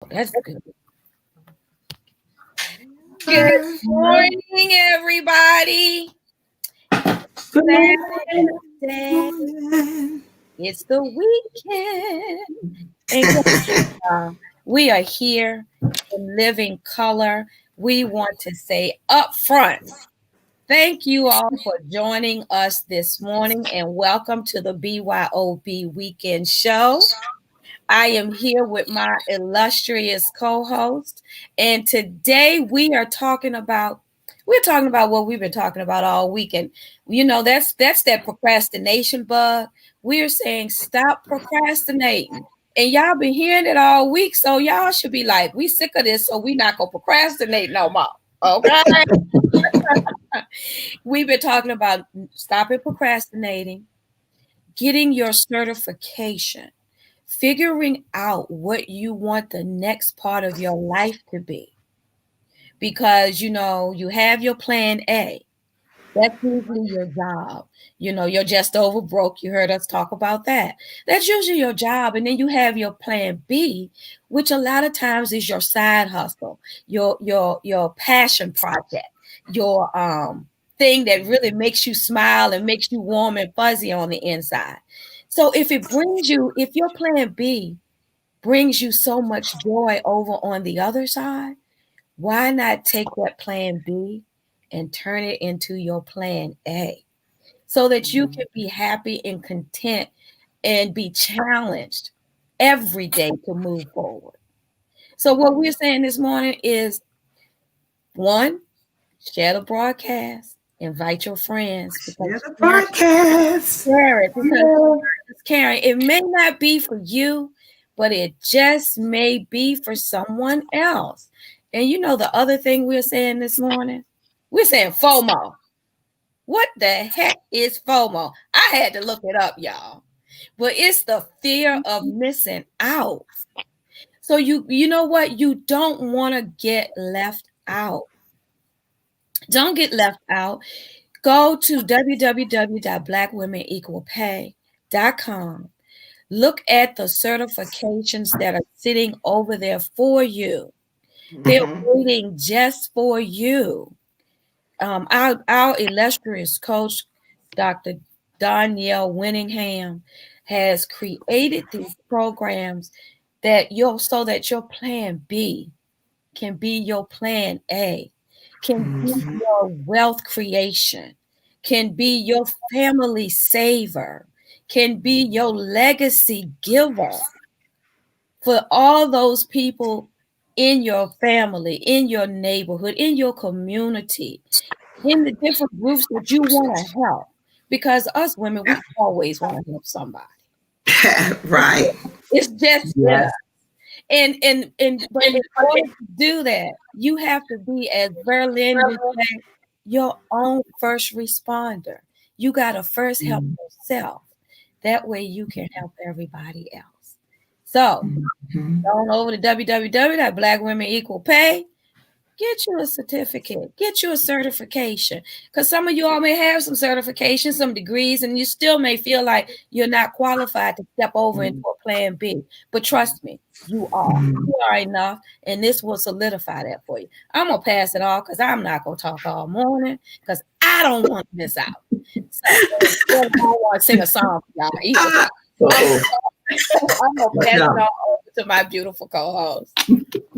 That's good. Good morning, everybody. Good Saturday. morning. It's the weekend. And we are here in living color. We want to say up front, thank you all for joining us this morning and welcome to the BYOB Weekend Show. I am here with my illustrious co-host, and today we're talking about what we've been talking about all weekend. That's that procrastination bug. We're saying stop procrastinating. And y'all been hearing it all week, so y'all should be like, we sick of this, so we not gonna procrastinate no more. Okay. We've been talking about stopping procrastinating, getting your certification, figuring out what you want the next part of your life to be. Because, you have your plan A. That's usually your job. You're just over broke. You heard us talk about that. That's usually your job. And then you have your plan B, which a lot of times is your side hustle, your passion project, your thing that really makes you smile and makes you warm and fuzzy on the inside. So if your plan B brings you so much joy over on the other side, why not take that plan B and turn it into your plan A so that you can be happy and content and be challenged every day to move forward? So, what we're saying this morning is one, share the broadcast, invite your friends Share because the podcast. share it because it's caring. It may not be for you, but it just may be for someone else. And the other thing we're saying this morning? We're saying FOMO. What the heck is FOMO? I had to look it up, y'all. But it's the fear of missing out. So you know what? You don't want to get left out. Don't get left out. Go to www.blackwomenequalpay.com. Look at the certifications that are sitting over there for you. They're waiting just for you. Our illustrious coach, Dr. Danielle Winningham, has created these programs so that your plan B can be your plan A, can be your wealth creation, can be your family saver, can be your legacy giver for all those people in your family, in your neighborhood, in your community, in the different groups that you want to help. Because us women, we always want to help somebody. Right. It's just in us. But in order to do that, you have to be, as Berlin would say, your own first responder. You got to first help yourself. That way you can help everybody else. So, go over to www.blackwomenequalpay. Get you a certificate, get you a certification. Because some of you all may have some certifications, some degrees, and you still may feel like you're not qualified to step over into a plan B. But trust me, you are. You are enough, and this will solidify that for you. I'm going to pass it off because I'm not going to talk all morning because I don't want to miss out. So, I don't want to sing a song for y'all either. I'm going to pass it on over to my beautiful co-host.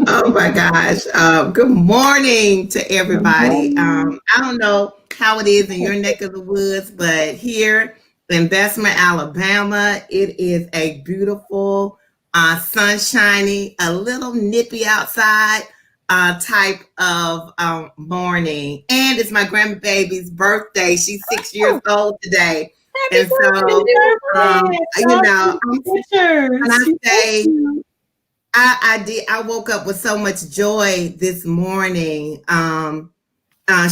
Oh my gosh. Good morning to everybody. I don't know how it is in your neck of the woods, but here in Bessemer, Alabama, it is a beautiful, sunshiny, a little nippy outside type of morning. And it's my grandbaby's birthday. She's 6 years old today. Happy And so, when I say I woke up with so much joy this morning.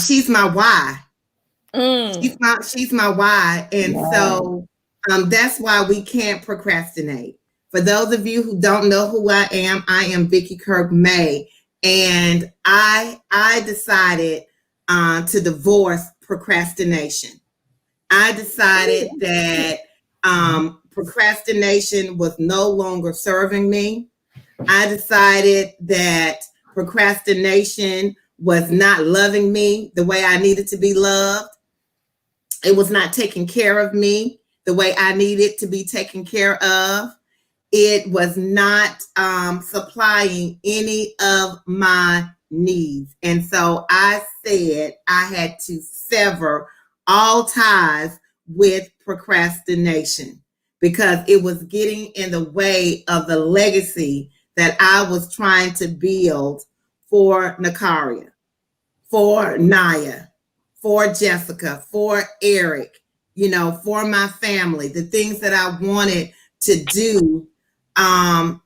She's my why. She's my why. And so that's why we can't procrastinate. For those of you who don't know who I am Vicki Kirk May. And I decided to divorce procrastination. I decided that procrastination was no longer serving me. I decided that procrastination was not loving me the way I needed to be loved. It was not taking care of me the way I needed to be taken care of. It was not supplying any of my needs. And so I said I had to sever all ties with procrastination because it was getting in the way of the legacy that I was trying to build for Nakaria, for Naya, for Jessica, for Eric, for my family, the things that I wanted to do.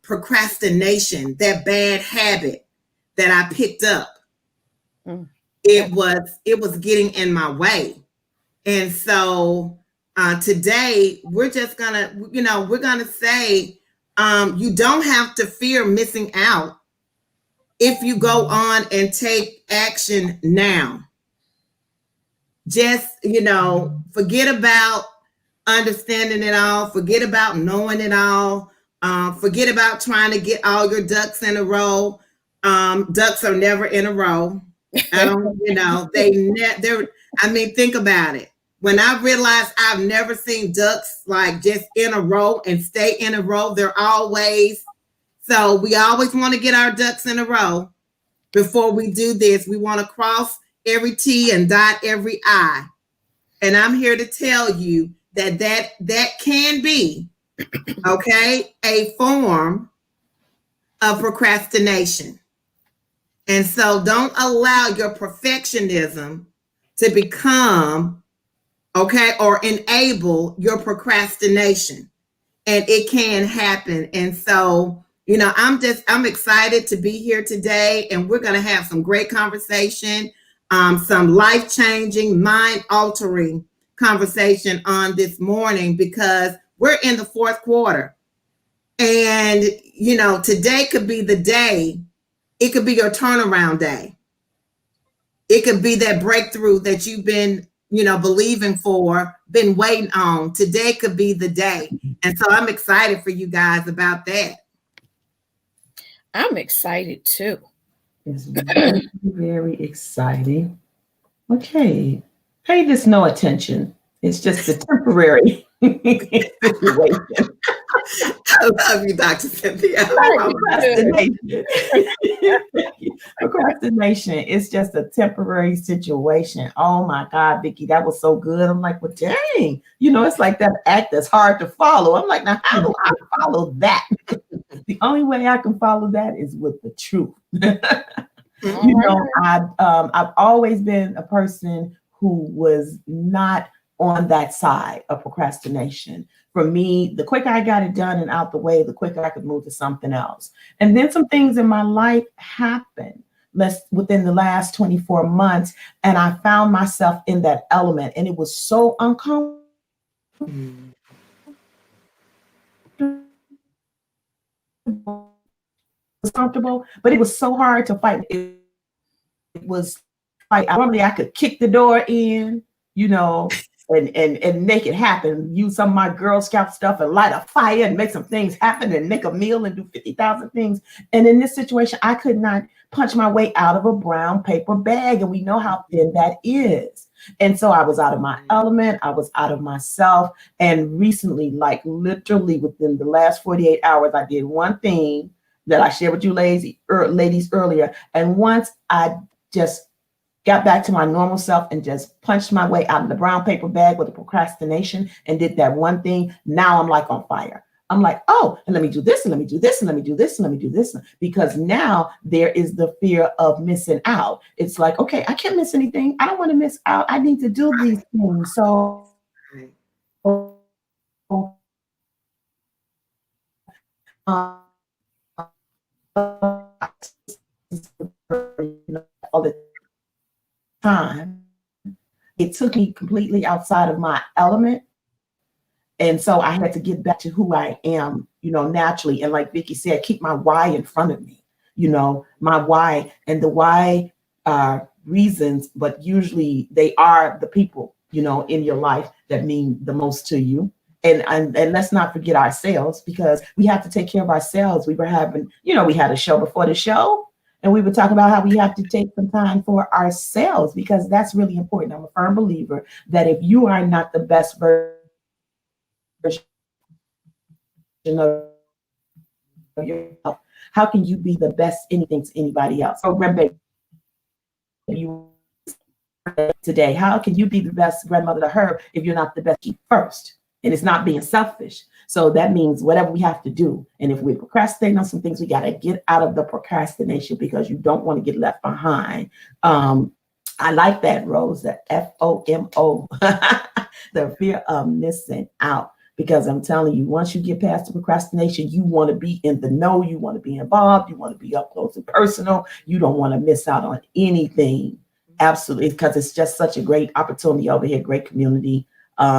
Procrastination, that bad habit that I picked up, it was getting in my way. And so today we're just gonna, we're gonna say, you don't have to fear missing out if you go on and take action now. Just, forget about understanding it all, forget about knowing it all, forget about trying to get all your ducks in a row. Ducks are never in a row. I don't, they're, I mean, think about it. When I realized I've never seen ducks like just in a row and stay in a row, they're always, so we always want to get our ducks in a row. Before we do this, we want to cross every T and dot every I. And I'm here to tell you that can be, okay, a form of procrastination. And so don't allow your perfectionism to become, okay, or enable your procrastination. And it can happen. And so, I'm excited to be here today, and we're going to have some great conversation, some life-changing, mind-altering conversation on this morning, because we're in the fourth quarter. And, today could be the day. It could be your turnaround day. It could be that breakthrough that you've been, believing for, been waiting on. Today could be the day. And so I'm excited for you guys about that. I'm excited too. It's very, very exciting. Okay. Pay this no attention. It's just a temporary situation. I love you, Dr. Cynthia. Procrastination. Procrastination is just a temporary situation. Oh my God, Vicki, that was so good. I'm like, well, dang. It's like that act that's hard to follow. I'm like, now how do I follow that? The only way I can follow that is with the truth. I've always been a person who was not on that side of procrastination. For me, the quicker I got it done and out the way, the quicker I could move to something else. And then some things in my life happened within the last 24 months, and I found myself in that element, and it was so uncomfortable. But it was so hard to fight. It was like normally I could kick the door in, and make it happen. Use some of my Girl Scout stuff and light a fire and make some things happen and make a meal and do 50,000 things. And in this situation, I could not punch my way out of a brown paper bag. And we know how thin that is. And so I was out of my element. I was out of myself. And recently, like literally within the last 48 hours, I did one thing that I shared with you ladies earlier. And once I just got back to my normal self and just punched my way out of the brown paper bag with the procrastination and did that one thing, now I'm like on fire. I'm like, oh, and let me do this, and let me do this, and let me do this, and let me do this. Because now there is the fear of missing out. It's like, okay, I can't miss anything. I don't want to miss out. I need to do these things. So all the time, it took me completely outside of my element. And so I had to get back to who I am, naturally. And like Vicki said, keep my why in front of me, my why. And the why reasons, but usually they are the people, in your life that mean the most to you. And let's not forget ourselves, because we have to take care of ourselves. We were having, we had a show before the show, and we were talking about how we have to take some time for ourselves, because that's really important. I'm a firm believer that if you are not the best version of yourself, how can you be the best anything to anybody else? So I want to encourage you today. How can you be the best anything to anybody else? Or grandbaby, you today. How can you be the best grandmother to her if you're not the best you first? And it's not being selfish. So that means whatever we have to do. And if we procrastinate on some things, we got to get out of the procrastination, because you don't want to get left behind. I like that, Rose, the FOMO, the fear of missing out. Because I'm telling you, once you get past the procrastination, you want to be in the know, you want to be involved, you want to be up close and personal. You don't want to miss out on anything. Absolutely, because it's just such a great opportunity over here, great community.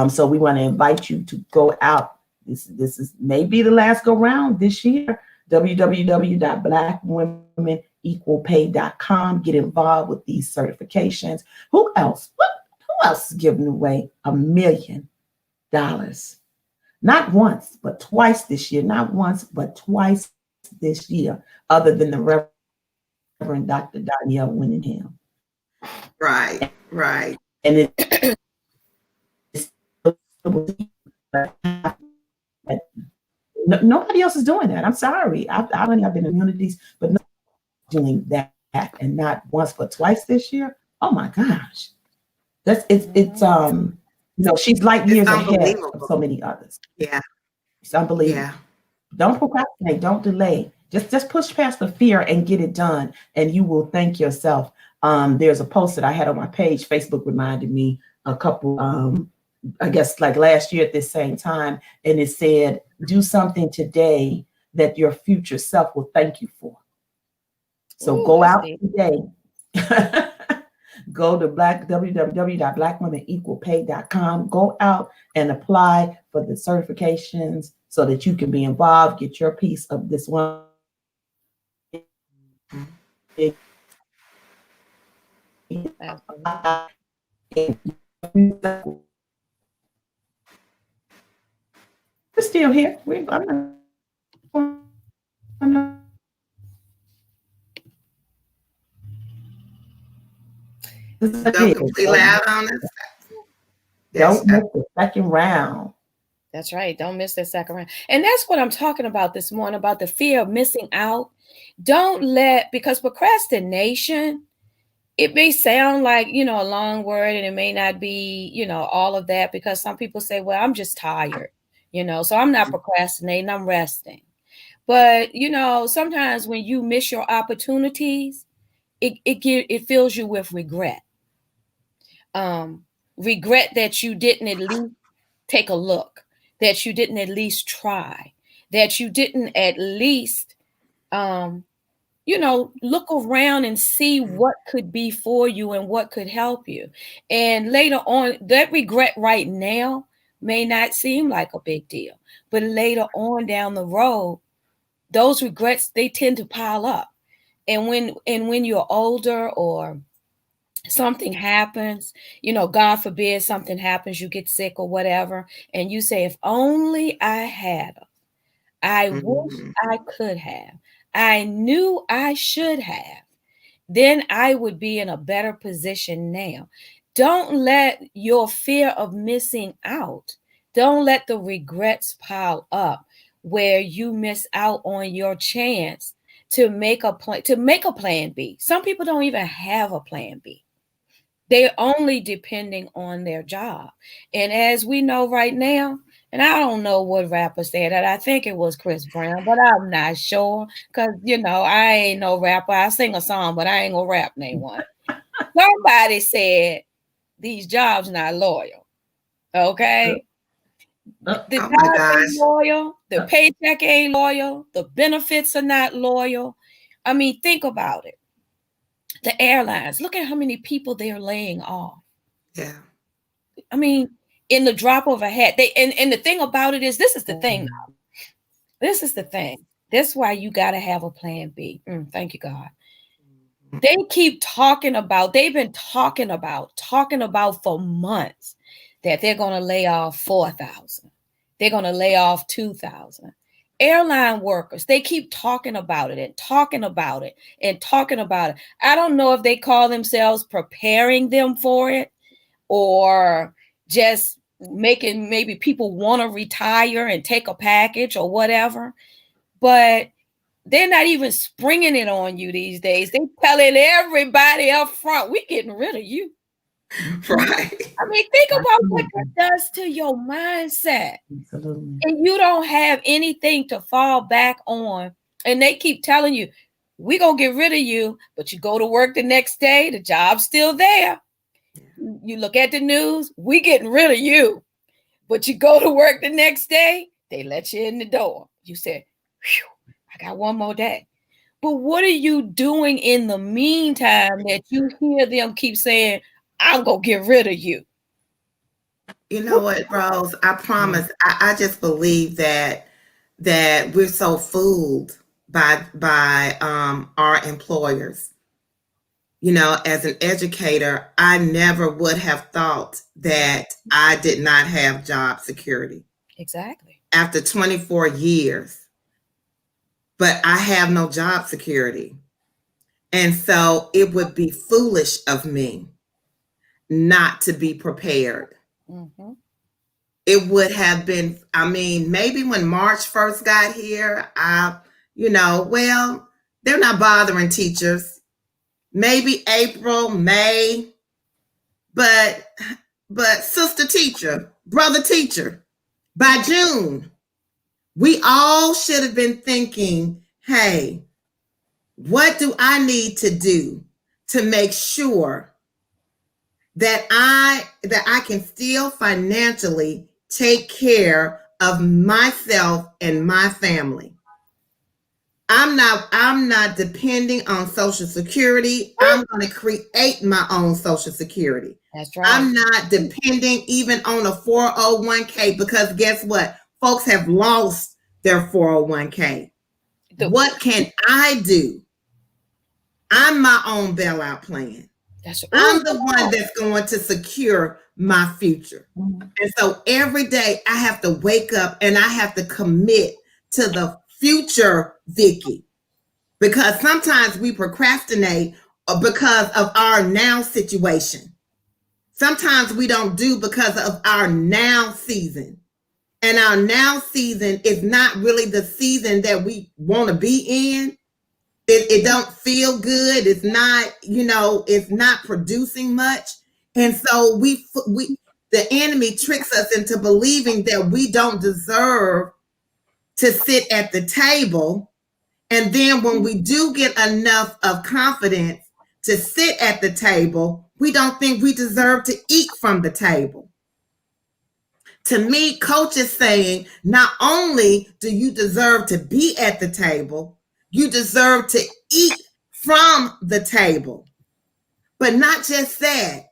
So we want to invite you to go out. This is maybe the last go round this year. www.blackwomenequalpay.com. Get involved with these certifications. Who else? Who else is giving away $1,000,000? Not once, but twice this year. Not once, but twice this year, other than the Reverend Dr. Danielle Winningham. Right, right. And it's nobody else is doing that. I'm sorry. I've been in communities, but nobody's doing that, and not once but twice this year. Oh my gosh, she's light It's years ahead of unbelievable. so many others. Yeah, It's unbelievable. yeah. Don't procrastinate. Don't delay. Just push past the fear and get it done, and you will thank yourself. There's a post that I had on my page. Facebook reminded me a couple, I guess, like last year at this same time, and it said, "Do something today that your future self will thank you for." So Ooh, go that's out deep. today. Go to www.blackwomenequalpay.com. Go out and apply for the certifications so that you can be involved, get your piece of this Mhm. Absolutely. We're still here. Just go completely out on us. That's Don't miss the second round. That's right. Don't miss that second round. And that's what I'm talking about this morning, about the fear of missing out. Don't let, because procrastination, it may sound like, a long word, and it may not be, all of that, because some people say, well, I'm just tired, so I'm not procrastinating, I'm resting. But, sometimes when you miss your opportunities, it fills you with regret. Um, Regret that you didn't at least take a look, that you didn't at least try, that you didn't at least, um, look around and see what could be for you and what could help you. And later on, that regret right now may not seem like a big deal, but later on down the road, those regrets, they tend to pile up. And when you're older, or something happens, God forbid something happens, you get sick or whatever, and you say, if only I had, I wish Mhm. I could have, I knew I should have, then I would be in a better position now. Don't let your fear of missing out, don't let the regrets pile up where you miss out on your chance to make a plan B. Some people don't even have a plan B. They're only depending on their job. And as we know right now, and I don't know what rapper said that. I think it was Chris Brown, but I'm not sure because, I ain't no rapper. I sing a song, but I ain't gonna rap name one. Somebody said these jobs not loyal. Okay. The Oh my job ain't gosh. loyal. The paycheck ain't loyal. The benefits are not loyal. I mean, think about it. The airlines, look at how many people they're laying off. Yeah. I mean, in the drop of a hat. And the thing about it is, this is the thing. This is the thing. That's why you got to have a plan B. Thank you, God. They keep talking about, they've been talking about for months that they're going to lay off 4,000. they're going to lay off 2,000. Airline workers, they keep talking about it and talking about it and talking about it. I don't know if they call themselves preparing them for it or just making maybe people want to retire and take a package or whatever. But they're not even springing it on you these days. They're telling everybody up front, we're getting rid of you. Right. I mean, think about what that does to your mindset. Absolutely. And you don't have anything to fall back on. And they keep telling you, we're going to get rid of you. But you go to work the next day, the job's still there. You look at the news, we getting rid of you. But you go to work the next day, they let you in the door. You said, phew, I got one more day. But what are you doing in the meantime that you hear them keep saying, I'm going to get rid of you? You know what, Rose? I promise. I just believe that we're so fooled by our employers. You know, as an educator, I never would have thought that I did not have job security. Exactly. After 24 years, but I have no job security. And so it would be foolish of me not to be prepared. Mm-hmm. It would have been, I mean, maybe when March first got here, well, they're not bothering teachers. Maybe April, May, but sister teacher, brother teacher, by June, we all should have been thinking, hey, what do I need to do to make sure that I can still financially take care of myself and my family? I'm not depending on Social Security. I'm going to create my own Social Security. That's right. I'm not depending even on a 401k because guess what? Folks have lost their 401k. What can I do? I'm my own bailout plan. I'm the one that's going to secure my future. Mm-hmm. And so every day I have to wake up and I have to commit to the future Vicky. Because sometimes we procrastinate because of our now situation. Sometimes we don't do because of our now season. And our now season is not really the season that we want to be in. It don't feel good. It's not, it's not producing much. And so the enemy tricks us into believing that we don't deserve to sit at the table. And then when we do get enough of confidence to sit at the table, we don't think we deserve to eat from the table. To me, coach is saying, not only do you deserve to be at the table, you deserve to eat from the table. But not just that,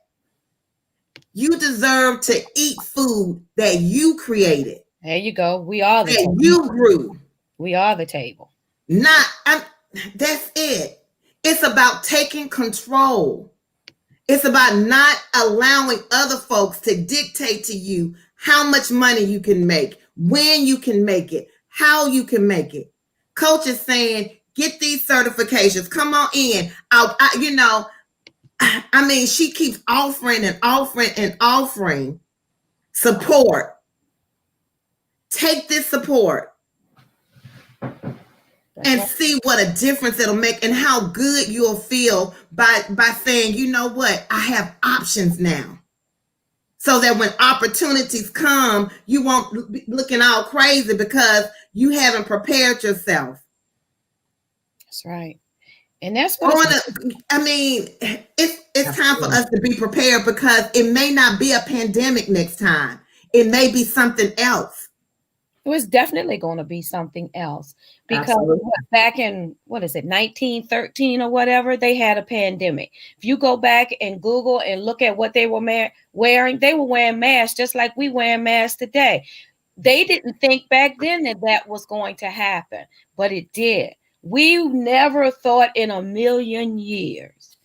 you deserve to eat food that you created. There you go. We are the table. You grew. We are the table. That's it. It's about taking control. It's about not allowing other folks to dictate to you how much money you can make, when you can make it, how you can make it. Coach is saying, get these certifications. Come on in. She keeps offering and offering and offering support. Take this support. And see what a difference it'll make and how good you'll feel by saying, you know what, I have options now. So that when opportunities come, you won't be looking all crazy because you haven't prepared yourself. That's right. And that's what it's time for us to be prepared because it may not be a pandemic next time. It may be something else. It was definitely going to be something else because back in, 1913 or whatever, they had a pandemic. If you go back and Google and look at what they were wearing, they were wearing masks just like we wearing masks today. They didn't think back then that was going to happen, but it did. We never thought in a million years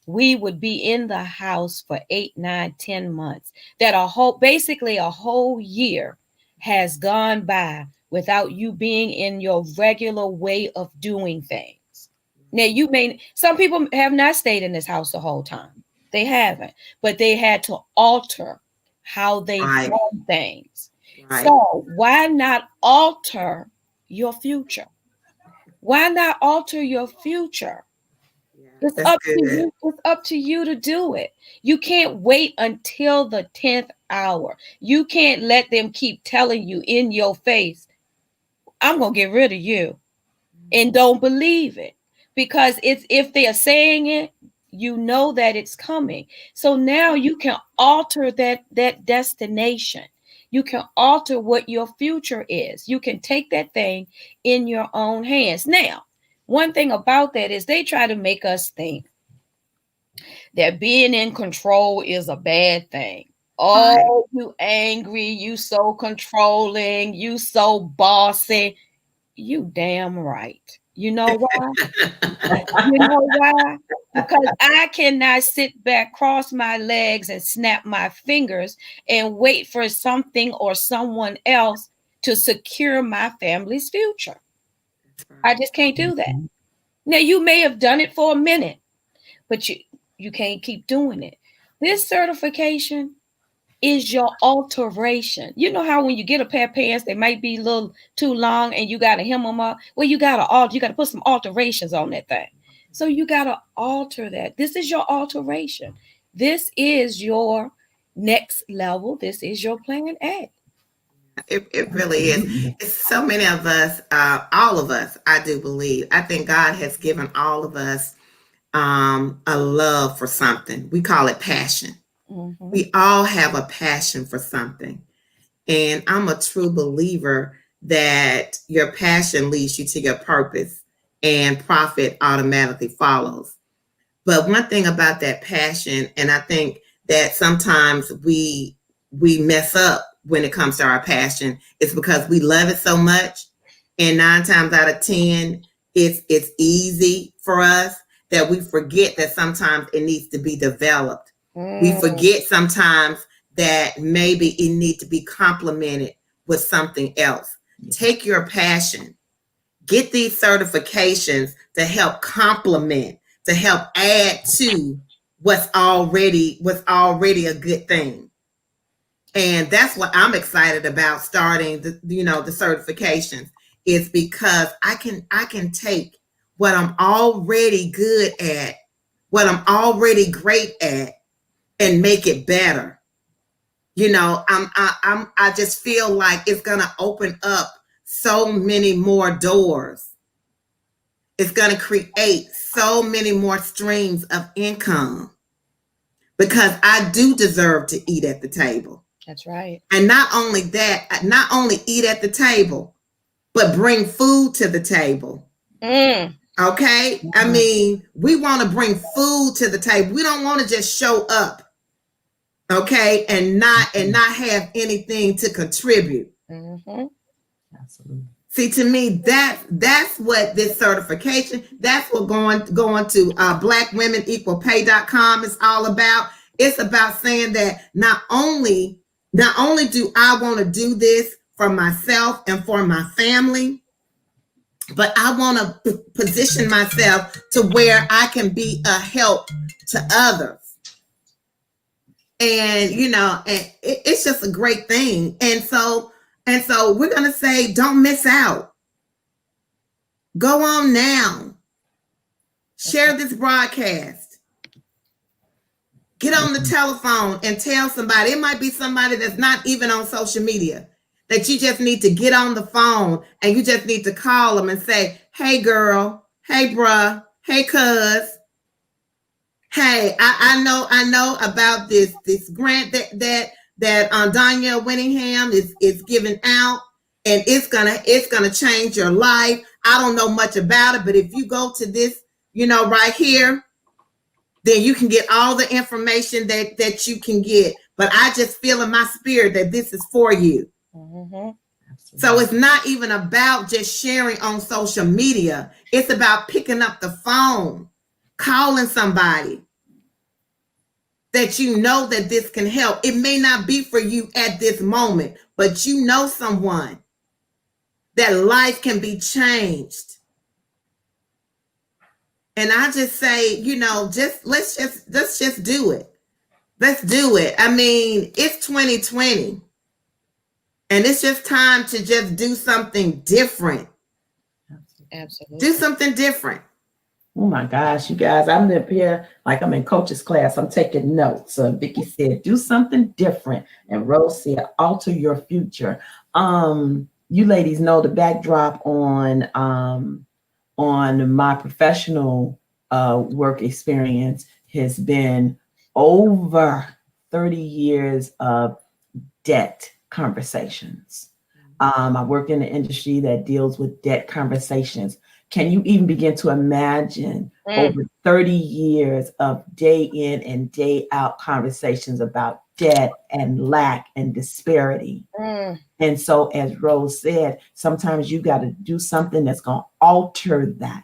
we would be in the house for 8, 9, 10 months, that basically a whole year has gone by without you being in your regular way of doing things. Now, some people have not stayed in this house the whole time. They haven't, but they had to alter how they Right. form things. Right. So, why not alter your future? Why not alter your future? Yeah, It's that's up to good. you. It's up to you to do it. You can't wait until the 10th hour. You can't let them keep telling you in your face, I'm going to get rid of you, and don't believe it, because it's if they are saying it, you know that it's coming. So now you can alter that destination. You can alter what your future is. You can take that thing in your own hands. Now, one thing about that is they try to make us think that being in control is a bad thing. Right. Oh, you angry, you so controlling, you so bossy. You damn right. You know why? You know why? Because I cannot sit back, cross my legs, and snap my fingers and wait for something or someone else to secure my family's future. I just can't do that. Now, you may have done it for a minute, but you can't keep doing it. This certification is your alteration. You know how when you get a pair of pants, they might be a little too long and you got to hem them up? Well, you got to put some alterations on that thing. So you got to alter that. This is your alteration. This is your next level. This is your plan A. It really is. It's so many of us, all of us, I do believe. I think God has given all of us a love for something. We call it passion. Mm-hmm. We all have a passion for something. And I'm a true believer that your passion leads you to your purpose and profit automatically follows. But one thing about that passion, and I think that sometimes we mess up when it comes to our passion, is because we love it so much, and 9 times out of 10, it's easy for us that we forget that sometimes it needs to be developed. We forget sometimes that maybe it needs to be complemented with something else. Take your passion, get these certifications to help complement, to help add to what's already a good thing. And that's what I'm excited about starting the certifications, is because I can take what I'm already good at, what I'm already great at, and make it better. I just feel like it's gonna open up so many more doors. It's going to create so many more streams of income, because I do deserve to eat at the table. That's right. And not only that, not only eat at the table, but bring food to the table. Okay? I mean, we want to bring food to the table. We don't want to just show up, okay, and not have anything to contribute. Mm-hmm. Absolutely. See, to me, that's what this certification, that's what going to blackwomenequalpay.com is all about. It's about saying that not only do I want to do this for myself and for my family, but I want to position myself to where I can be a help to others. And and it's just a great thing. And so we're going to say, don't miss out. Go on now. Share this broadcast. Get on the telephone and tell somebody. It might be somebody that's not even on social media, that you just need to get on the phone and you just need to call them and say, hey, girl, hey, bruh, hey, cuz. Hey, I know about this grant that Danielle Winningham is giving out, and it's gonna change your life. I don't know much about it, but if you go to this, right here, then you can get all the information that you can get. But I just feel in my spirit that this is for you. Mm-hmm. So it's not even about just sharing on social media. It's about picking up the phone, calling somebody that you know that this can help. It may not be for you at this moment, but you know someone that life can be changed. And I just say, just let's just do it. Let's do it. I mean, it's 2020 and it's just time to just do something different. Absolutely. Do something different. Oh my gosh, you guys, I'm up here like I'm in coach's class. I'm taking notes. So Vicky said, do something different. And Rose said, alter your future. You ladies know the backdrop on my professional work experience has been over 30 years of debt conversations. I work in an industry that deals with debt conversations. Can you even begin to imagine over 30 years of day in and day out conversations about debt and lack and disparity? And so, as Rose said, sometimes you got to do something that's going to alter that.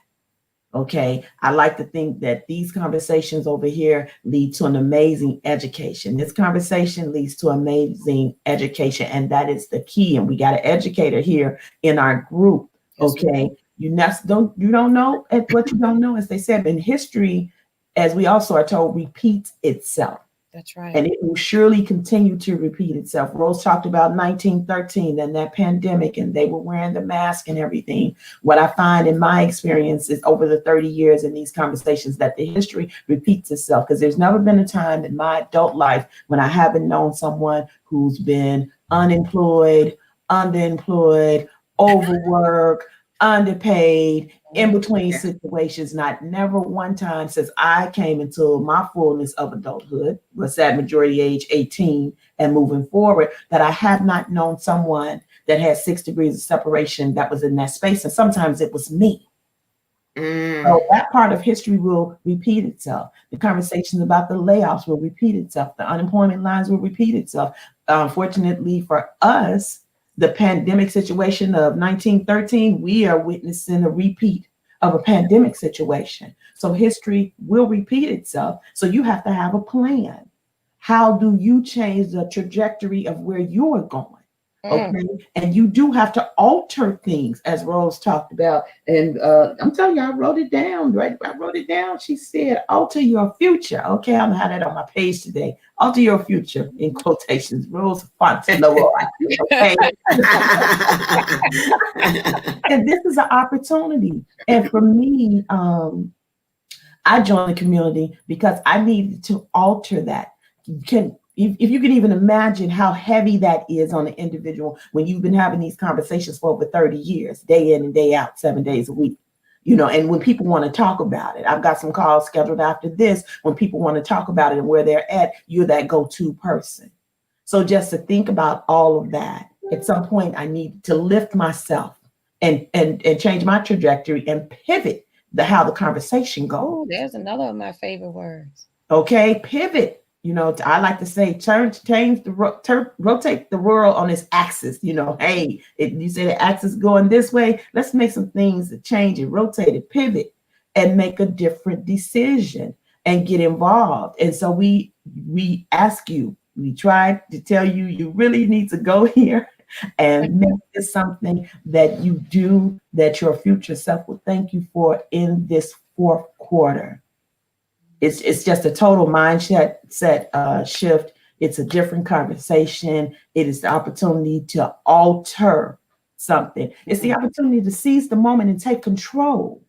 Okay. I like to think that these conversations over here lead to an amazing education. This conversation leads to amazing education. And that is the key. And we got an educator here in our group. Okay. You don't know what you don't know, as they said in history, as we also are told, repeats itself. That's right. And it will surely continue to repeat itself. Rose talked about 1913 and that pandemic, and they were wearing the mask and everything. What I find in my experience is over the 30 years in these conversations that the history repeats itself, because there's never been a time in my adult life when I haven't known someone who's been unemployed, underemployed, overworked, underpaid, in between situations. Not never one time since I came into my fullness of adulthood, was that majority age 18 and moving forward, that I have not known someone that had 6 degrees of separation that was in that space. And sometimes it was me. So that part of history will repeat itself. The conversations about the layoffs will repeat itself. The unemployment lines will repeat itself. Unfortunately for us, the pandemic situation of 1913, we are witnessing a repeat of a pandemic situation. So history will repeat itself. So you have to have a plan. How do you change the trajectory of where you are going? Okay. And you do have to alter things, as Rose talked about. And I'm telling you, I wrote it down, right? I wrote it down. She said, alter your future. Okay, I'm gonna have that on my page today. Alter your future in quotations. Rose Fontenot. Okay. And this is an opportunity. And for me, I joined the community because I needed to alter that. If you can even imagine how heavy that is on an individual when you've been having these conversations for over 30 years, day in and day out, 7 days a week, and when people want to talk about it, I've got some calls scheduled after this. When people want to talk about it and where they're at, you're that go-to person. So just to think about all of that, at some point I need to lift myself and change my trajectory and pivot how the conversation goes. Oh, there's another of my favorite words. Okay, pivot. I like to say, rotate the world on its axis. Hey, if you say the axis going this way, let's make some things to change it, rotate it, pivot, and make a different decision and get involved. And so we ask you, we try to tell you, you really need to go here and make this something that you do, that your future self will thank you for in this fourth quarter. It's just a total mindset shift. It's a different conversation. It is the opportunity to alter something. It's the opportunity to seize the moment and take control,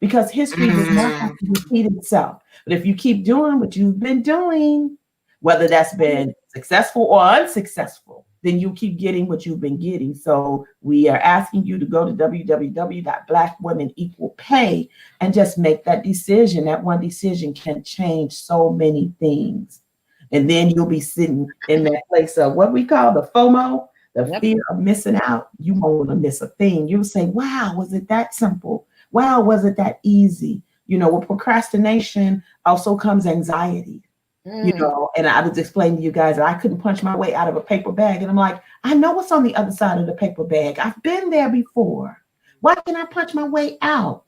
because history does not have to repeat itself. But if you keep doing what you've been doing, whether that's been successful or unsuccessful, then you keep getting what you've been getting. So we are asking you to go to www.blackwomenequalpay and just make that decision. That one decision can change so many things. And then you'll be sitting in that place of what we call the FOMO, the fear of missing out. You won't want to miss a thing. You'll say, wow, was it that simple? Wow, was it that easy? With procrastination also comes anxiety. And I was explaining to you guys that I couldn't punch my way out of a paper bag. And I'm like, I know what's on the other side of the paper bag. I've been there before. Why can't I punch my way out?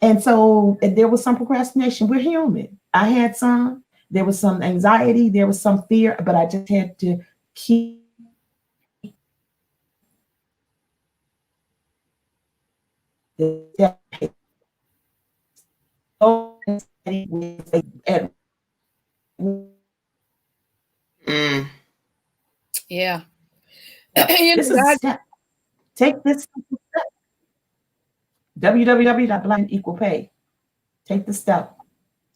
And so there was some procrastination. We're human. I had some. There was some anxiety. There was some fear. But I just had to keep Mm. Yeah. This is a God, step. Take this step. www.blackequal pay. Take the step.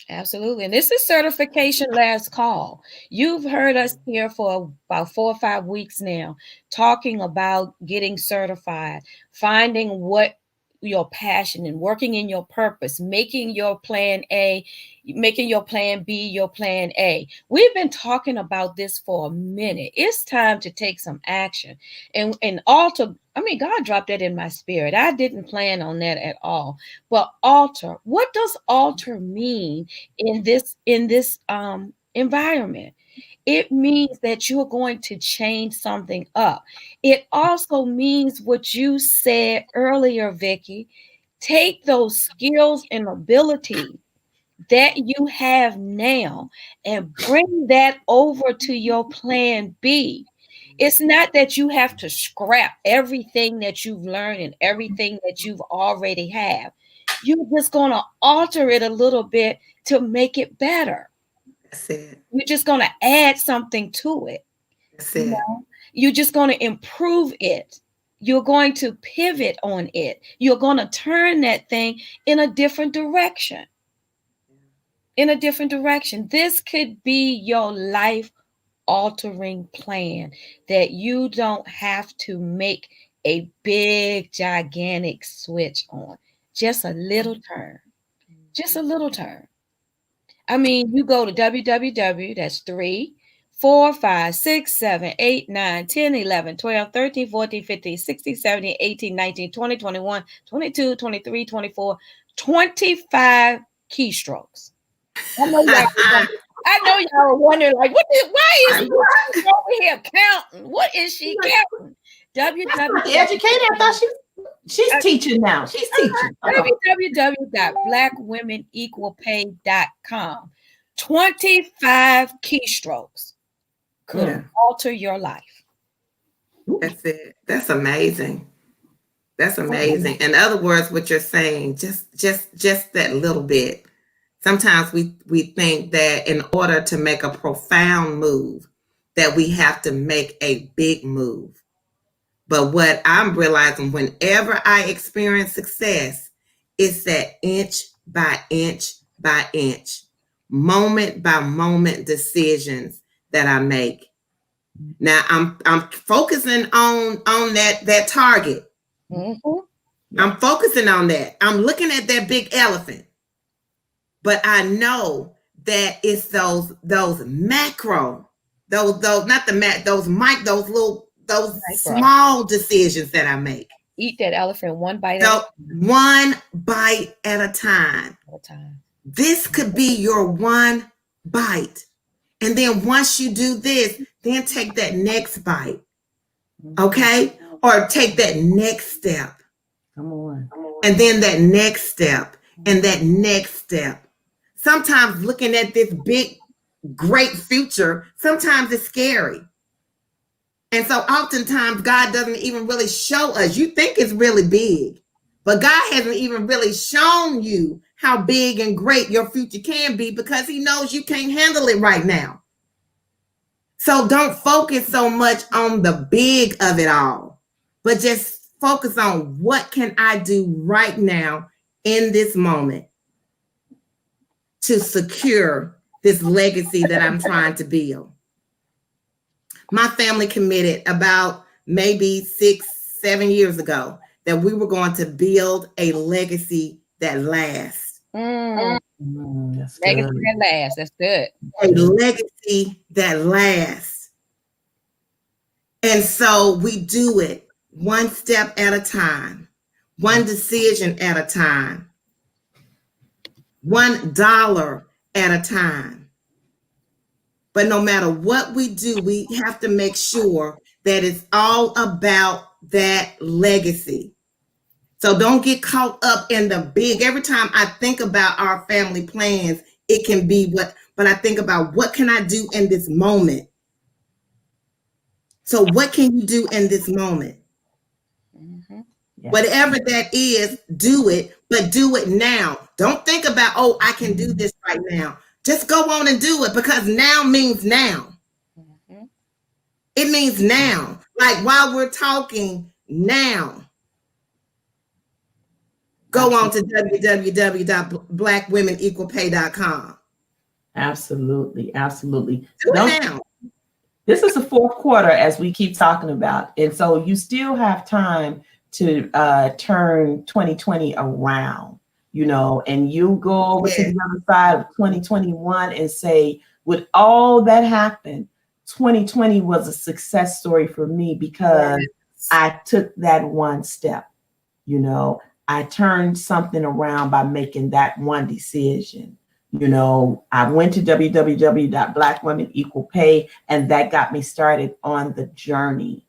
absolutely. And this is certification last call. You've heard us here for about 4 or 5 weeks now talking about getting certified, finding what your passion and working in your purpose, making your plan A, making your plan B, your plan A. We've been talking about this for a minute. It's time to take some action and alter. I mean, God dropped that in my spirit. I didn't plan on that at all. But alter, what does alter mean in this environment? It means that you're going to change something up. It also means what you said earlier, Vicky. Take those skills and abilities that you have now and bring that over to your plan B. It's not that you have to scrap everything that you've learned and everything that you've already have. You're just going to alter it a little bit to make it better. That's it. You're just going to add something to it. That's You it. know, you're just going to improve it. You're going to pivot on it. You're going to turn that thing in a different direction. In a different direction. This could be your life altering plan that you don't have to make a big, gigantic switch on. Just a little turn. Just a little turn. I mean, you go to www, that's 3, 4, 5, 6, 7, 8, 9, 10, 11, 12, 13, 14, 15, 16, 17, 18, 19, 20, 21, 22, 23, 24, 25 keystrokes. I know y'all were wondering. I know y'all were wondering, like, why is she over here counting? What is she counting? Educated. I thought she's teaching now. She's teaching. www.blackwomenequalpay.com. 25 keystrokes could alter your life. That's it. That's amazing. That's amazing. In other words, what you're saying, just that little bit. Sometimes we think that in order to make a profound move, that we have to make a big move. But what I'm realizing whenever I experience success, it's that inch by inch by inch, moment by moment decisions that I make. Now I'm focusing on that target. Mm-hmm. I'm focusing on that. I'm looking at that big elephant. But I know that it's those macro, those not the those small decisions that I make. Eat that elephant one bite so one bite at a time. This could be your one bite. And then once you do this, then take that next bite. Okay? Or take that next step. Come on. And then that next step and that next step. Sometimes looking at this big, great future, sometimes it's scary. And so oftentimes God doesn't even really show us. You think it's really big, but God hasn't even really shown you how big and great your future can be because he knows you can't handle it right now. So don't focus so much on the big of it all, but just focus on what can I do right now in this moment to secure this legacy that I'm trying to build. My family committed about maybe 6-7 years ago that we were going to build a legacy that lasts. Legacy that lasts. That's good. A legacy that lasts. And so we do it one step at a time, one decision at a time, $1 at a time. But no matter what we do, we have to make sure that it's all about that legacy. So don't get caught up in the big. Every time I think about our family plans, it can be but I think about what can I do in this moment? So what can you do in this moment? Mm-hmm. Yes. Whatever that is, do it, but do it now. Don't think about, oh, I can do this right now. Just go on and do it, because now means now. Mm-hmm. It means now. Like while we're talking now. Go on to www.blackwomenequalpay.com. Absolutely. Absolutely. Do Don't it now. This is the fourth quarter, as we keep talking about. And so you still have time to turn 2020 around, and you go over to Yes. the other side of 2021 and say, with all that happened, 2020 was a success story for me because Yes. I took that one step. I turned something around by making that one decision. I went to www.blackwomenequalpay, and that got me started on the journey.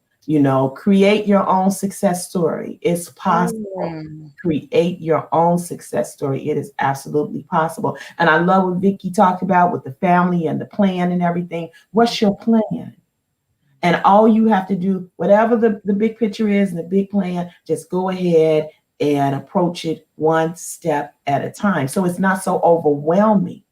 Create your own success story. It's possible. Create your own success story. It is absolutely possible. And I love what Vicki talked about with the family and the plan and everything. What's your plan? And all you have to do, whatever the big picture is and the big plan, just go ahead and approach it one step at a time. So it's not so overwhelming.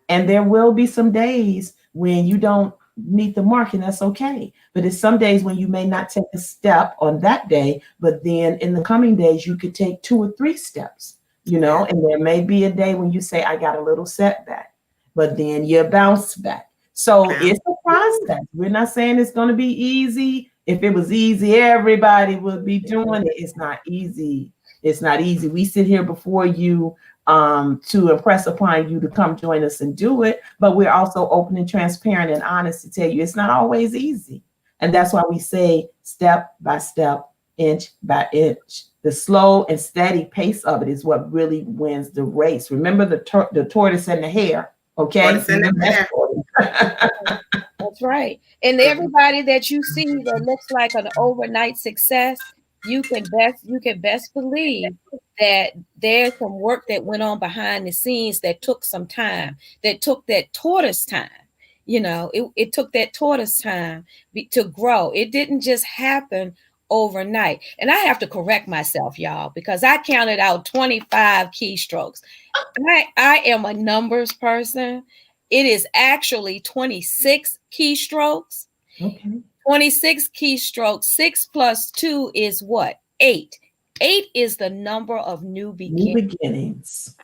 And there will be some days when you don't meet the mark, and that's okay. But it's some days when you may not take a step on that day, but then in the coming days, you could take 2 or 3 steps, and there may be a day when you say, I got a little setback, but then you bounce back. So it's a process. We're not saying it's going to be easy. If it was easy, everybody would be doing it. It's not easy. It's not easy. We sit here before you to impress upon you to come join us and do it. But we're also open and transparent and honest to tell you it's not always easy. And that's why we say step by step, inch by inch. The slow and steady pace of it is what really wins the race. Remember the tortoise and the hare. Okay. Tortoise and the hare. That's right. And everybody that you see that looks like an overnight success, you can best believe that there's some work that went on behind the scenes that took some time, that took that tortoise time. It took that tortoise time to grow. It didn't just happen overnight. And I have to correct myself, y'all, because I counted out 25 keystrokes. I am a numbers person. It is actually 26 keystrokes. Okay. 26 keystrokes. 6 plus 2 is what? 8. 8 is the number of new beginnings.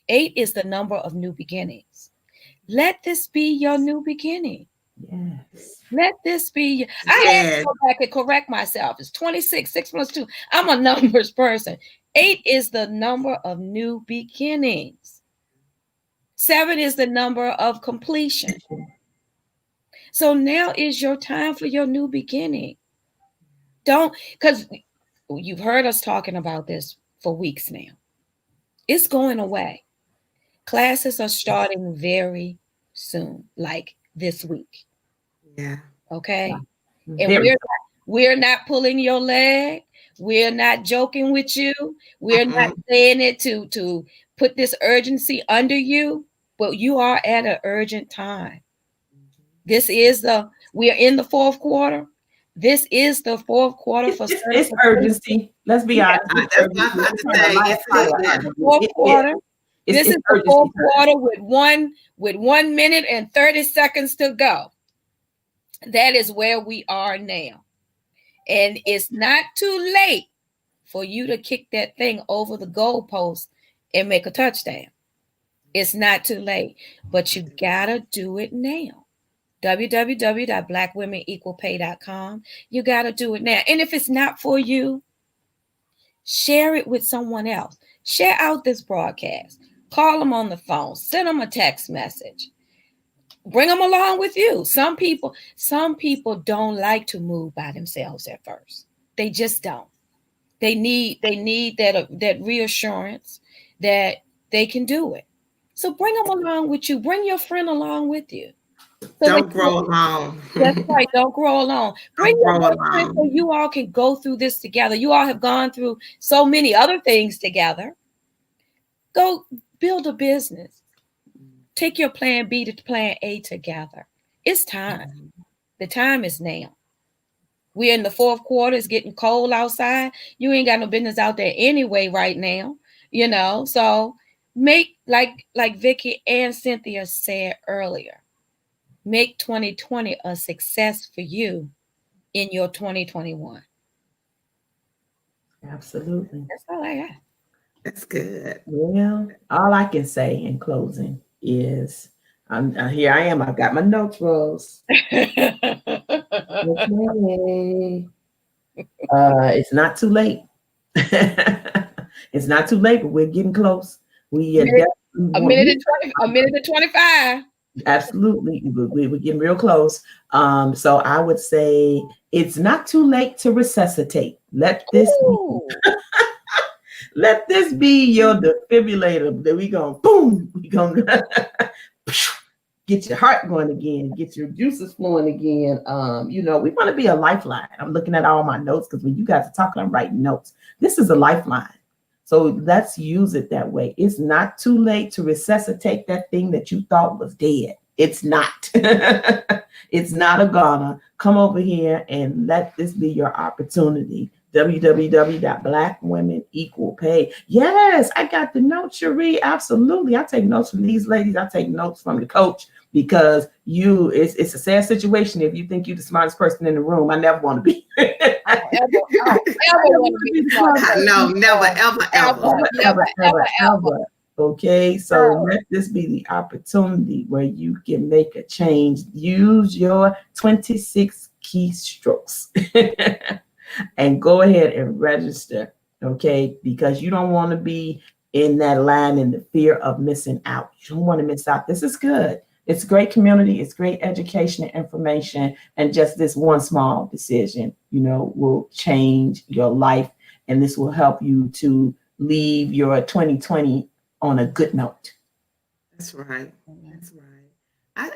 8 is the number of new beginnings. Let this be your new beginning. Yes. Let this be. I had to go back and correct myself. It's 26. 6 plus 2. I'm a numbers person. 8 is the number of new beginnings. 7 is the number of completion. So now is your time for your new beginning. Because you've heard us talking about this for weeks now. It's going away. Classes are starting very soon, like this week. Yeah. Okay. And we're not pulling your leg. We're not joking with you. We're not saying it to put this urgency under you, but you are at an urgent time. We are in the fourth quarter. This is the fourth quarter for it's urgency. Let's be honest. That's what I'm about to say. The fourth quarter. This is the fourth quarter with 1 minute and 30 seconds to go. That is where we are now. And it's not too late for you to kick that thing over the goalpost and make a touchdown. It's not too late, but you gotta do it now. www.blackwomenequalpay.com. You gotta do it now. And if it's not for you, share it with someone else. Share out this broadcast. Call them on the phone. Send them a text message. Bring them along with you. Some people don't like to move by themselves at first. They just don't. They need that reassurance that they can do it. So bring them along with you. Bring your friend along with you. Don't grow alone. That's right. Don't grow alone. Bring your friend so you all can go through this together. You all have gone through so many other things together. Go build a business. Take your plan B to plan A together. It's time. The time is now. We're in the fourth quarter. It's getting cold outside. You ain't got no business out there anyway right now. So make like Vicky and Cynthia said earlier, make 2020 a success for you in your 2021. Absolutely. That's all I got. That's good. Well, all I can say in closing is, here I am. I've got my notes, Rose. Okay. It's not too late. It's not too late, but we're getting close. We minute, definitely a want. minute and 20, a minute and 25. Absolutely, we're getting real close. So I would say it's not too late to resuscitate. Let this be your defibrillator. That we gonna boom. We gonna get your heart going again, get your juices flowing again. We want to be a lifeline. I'm looking at all my notes because when you guys are talking, I'm writing notes. This is a lifeline. So let's use it that way. It's not too late to resuscitate that thing that you thought was dead. It's not. It's not a goner. Come over here and let this be your opportunity. www.blackwomenequalpay. Yes, I got the notes, Cherie. Absolutely. I take notes from these ladies. I take notes from the coach because it's a sad situation if you think you're the smartest person in the room. I never want to be. I ever want to be smart. No, never, ever. Okay, so let this be the opportunity where you can make a change. Use your 26 keystrokes and go ahead and register, okay? Because you don't want to be in that line in the fear of missing out. You don't want to miss out. This is good. It's great community. It's great education and information. And just this one small decision, will change your life. And this will help you to leave your 2020 on a good note. That's right. That's right.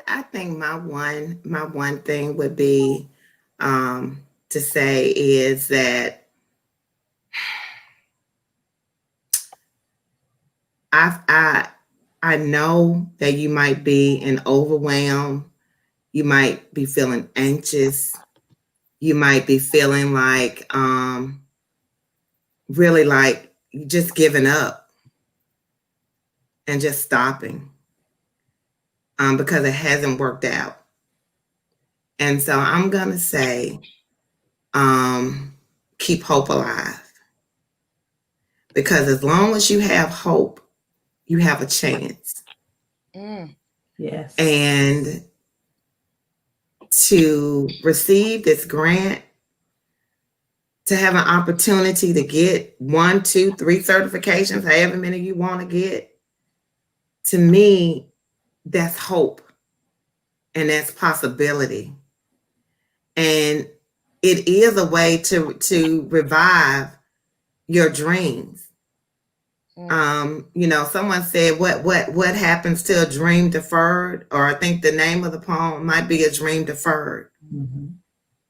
I think my one thing would be to say is that I know that you might be in overwhelm. You might be feeling anxious. You might be feeling like really like just giving up and just stopping because it hasn't worked out. And so I'm going to say keep hope alive. Because as long as you have hope, you have a chance. Yes. And to receive this grant, to have an opportunity to get 1, 2, 3 certifications, however many you want to get, to me, that's hope and that's possibility. And it is a way to revive your dreams. Someone said what happens to a dream deferred, or I think the name of the poem might be A Dream Deferred. Mm-hmm.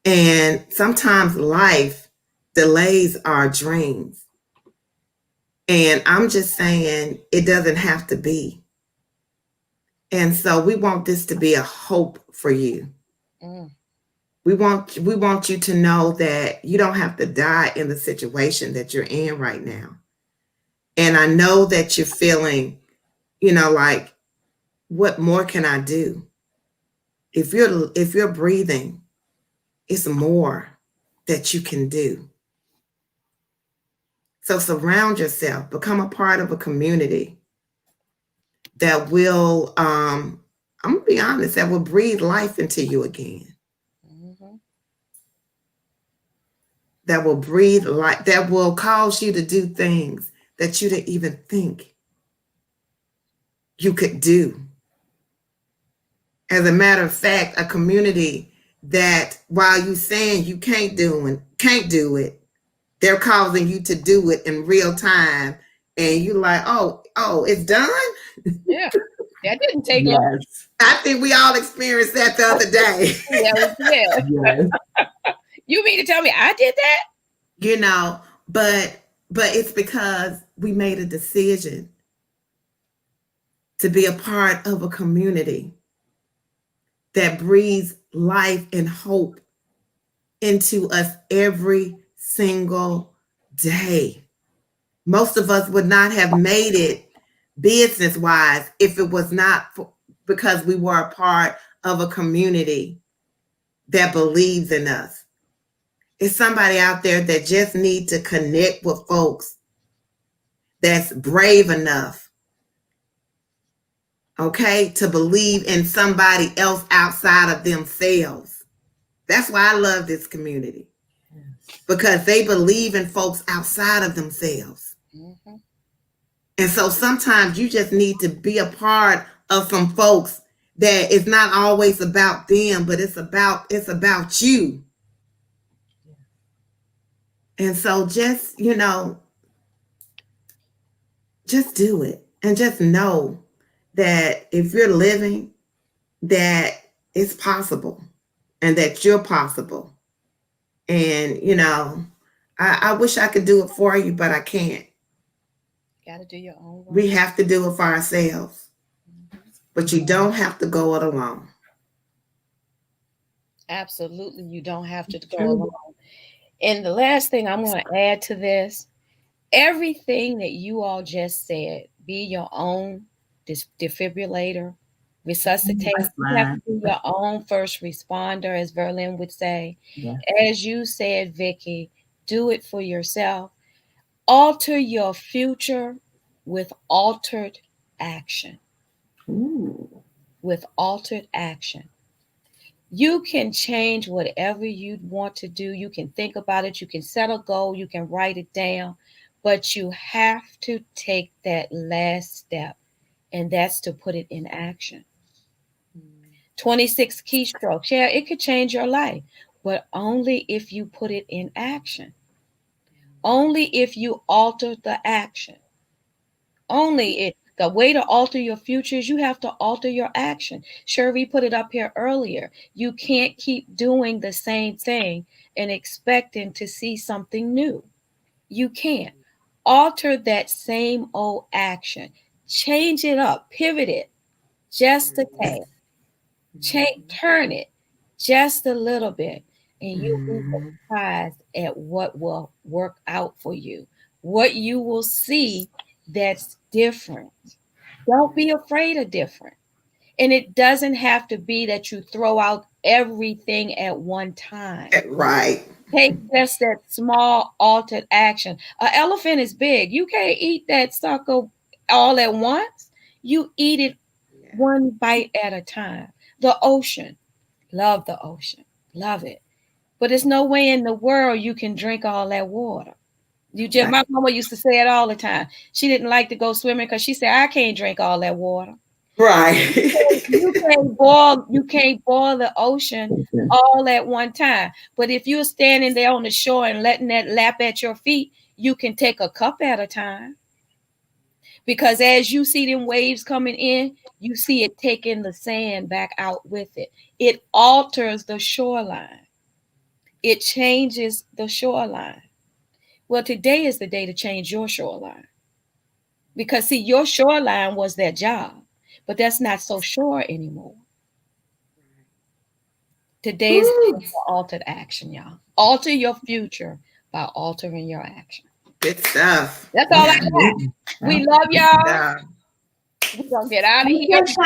And sometimes life delays our dreams. And I'm just saying it doesn't have to be. And so we want this to be a hope for you. We want you to know that you don't have to die in the situation that you're in right now. And I know that you're feeling, like, what more can I do? If you're breathing, it's more that you can do. So surround yourself, become a part of a community that will, I'm gonna be honest, that will breathe life into you again. That will breathe life, that will cause you to do things that you didn't even think you could do. As a matter of fact, a community that while you saying you can't do it, they're causing you to do it in real time. And you're like, oh, it's done? Yeah, that didn't take long. I think we all experienced that the other day. Yeah. Yes. You mean to tell me I did that? But it's because we made a decision to be a part of a community that breathes life and hope into us every single day. Most of us would not have made it business wise if it was not because we were a part of a community that believes in us. It's somebody out there that just need to connect with folks that's brave enough, okay, to believe in somebody else outside of themselves. That's why I love this community, because they believe in folks outside of themselves. Mm-hmm. And so sometimes you just need to be a part of some folks that it's not always about them, but it's about you. And so just, just do it, and just know that if you're living, that it's possible, and that you're possible. And, I wish I could do it for you, but I can't. Got to do your own work. We have to do it for ourselves. Mm-hmm. But you don't have to go it alone. Absolutely, you don't have to go alone. And the last thing I'm going to add to this, everything that you all just said, be your own defibrillator, resuscitate, you have to be your own first responder, as Verlin would say. Yeah. As you said, Vicki, do it for yourself. Alter your future with altered action. Ooh. With altered action. You can change whatever you want to do. You can think about it. You can set a goal. You can write it down. But you have to take that last step, and that's to put it in action. 26 keystrokes. Yeah, it could change your life, but only if you put it in action. Only if you alter the action. Only if the way to alter your future is you have to alter your action. Cherie put it up here earlier. You can't keep doing the same thing and expecting to see something new. You can't. Alter that same old action. Change it up. Pivot it just a tad. Turn it just a little bit. And you'll be surprised at what will work out for you. What you will see that's different. Don't be afraid of different. And it doesn't have to be that you throw out everything at one time. Right. Take just that small altered action. An elephant is big. You can't eat that sucker all at once. You eat it one bite at a time. The ocean. Love the ocean. Love it. But there's no way in the world you can drink all that water. My mama used to say it all the time. She didn't like to go swimming because she said, I can't drink all that water. Right. You can't boil the ocean all at one time. But if you're standing there on the shore and letting that lap at your feet, you can take a cup at a time. Because as you see them waves coming in, you see it taking the sand back out with it. It alters the shoreline. It changes the shoreline. Well, today is the day to change your shoreline. Because, see, your shoreline was that job, but that's not so sure anymore. Today's day for altered action, y'all. Alter your future by altering your action. Good stuff. That's all I got. We love y'all. We're going to get out of here. Guess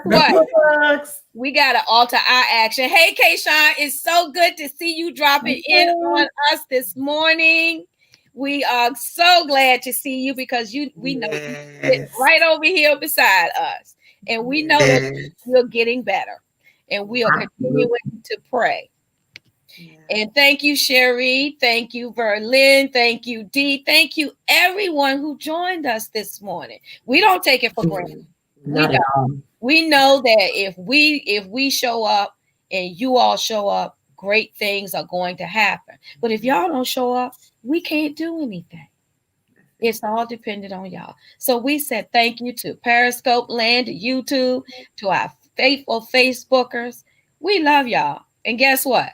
what? We got to alter our action. Hey, Kayshawn, it's so good to see you dropping in on us this morning. We are so glad to see you because we know you sit right over here beside us. And we know that you're getting better. And we are continuing to pray. And thank you, Cherie. Thank you, Verlin. Thank you, Dee. Thank you, everyone who joined us this morning. We don't take it for granted. We know that if we show up and you all show up, great things are going to happen. But if y'all don't show up, we can't do anything. It's all dependent on y'all. So we said thank you to Periscope Land, to YouTube, to our faithful Facebookers. We love y'all. And guess what?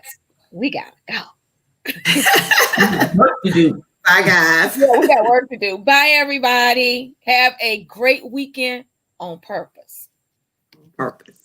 We got to go. Work to do. Bye, guys. Yeah, we got work to do. Bye, everybody. Have a great weekend on purpose. Purpose.